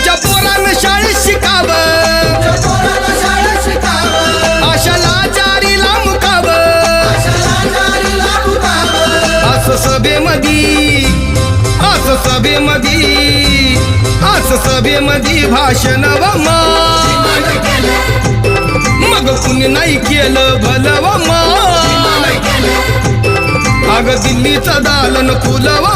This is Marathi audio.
तुमच्या पोरानं शाळेत शिकावं, आशाला जारीला मुकावं, असं सभेमधी, असं सभेमधी, असं सभेमधी भाषण व मग कुणी नाही केलं भलं व अग दिल्लीचं दालन फुलव